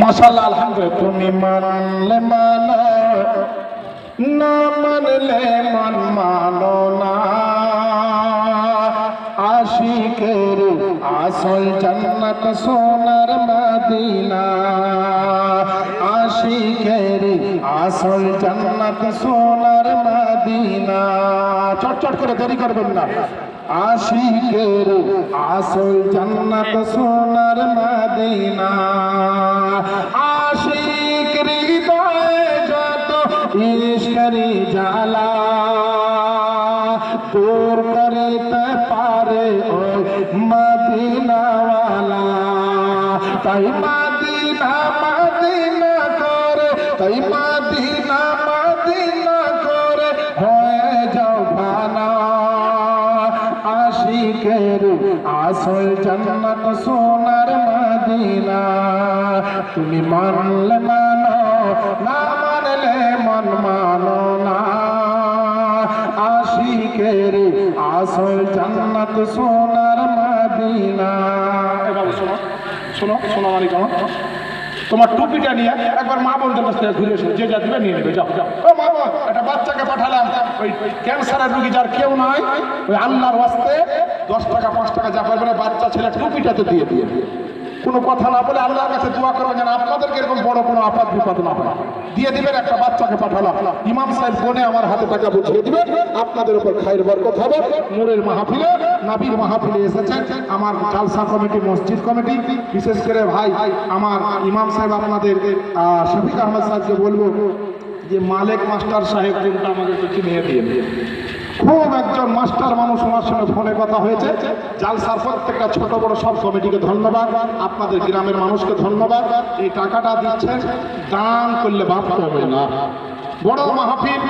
মাশাআল্লাহ, আলহামদুলিল্লাহ। তুমি মানলে মানো, না মানলে মন মানো না। আশিকের আসল জান্নাত সোনার মদিনা, আশিকের আসল জান্নাত সোনার মদিনা। চটচট করে দেরি করবেন না। আশিকের আসল জান্নাত সোনার মদিনা। আশিক হৃদয়ে যত ইশকেরি জ্বালা দূর করিতে পারে ওই মদিনাওয়ালা। তাই মদিনা মদিনা করে, তাই মদিনা মদিনা করে হয়ে যাও ভানা। আশিকের আসল জান্নাত সোনার মদিনা। তুমি মানলে মানো, না মানলে মন মানো না। আশিকের আসল জান্নাত সোনার মদিনা। এবার শোনো শোনো শোনো, মানে কেমন তোমার টুপিটা নিয়ে একবার মা বোনদের কাছ থেকে ঘুরে এসো, যে যা দিবে নিয়ে নেবে। যাও যাও। ও মা বোন, একটা বাচ্চাকে পাঠালাম, ওই ক্যান্সারের রোগী যার কেউ নয়, ওই আল্লাহর ওয়াস্তে 10 টাকা 5 টাকা যা পারবে না, বাচ্চা ছেলে টুপিটাতে দিয়ে দিয়ে কোনো কথা না বলে আল্লাহর কাছে দোয়া করবেন যেন আপনাদেরকে এরকম বড় কোনো আপাত বিপদ না হয়। দিয়ে দিবেন। একটা বাচ্চাকে পাঠালাম, ইমাম সাহেব ফোনে আমার হাতে টাকা বুঝিয়ে দিবেন, আপনাদের উপর খায়ের বরকত হবে। নূরের মাহফিলে, নবীর মাহফিলে এসেছেন আমার জালসা কমিটি, মসজিদ কমিটি, বিশেষ করে ভাই আমার ইমাম সাহেব, আপনাদের শফিক আহমদ সাহেবকে বলবো যে মালিক মাস্টার সাহেব কিন্তু আমাদের একটু চিনিয়ে দিয়ে, খুব একজন মাস্টার মানুষ, আমার সঙ্গে ফোনে কথা হয়েছে। জালসার প্রত্যেকটা ছোট বড় সব কমিটিকে ধন্যবাদ, আপনাদের গ্রামের মানুষকে ধন্যবাদ। এই টাকাটা দিচ্ছেন, দান করলে বাপ হবে না। বড় মাহফিল।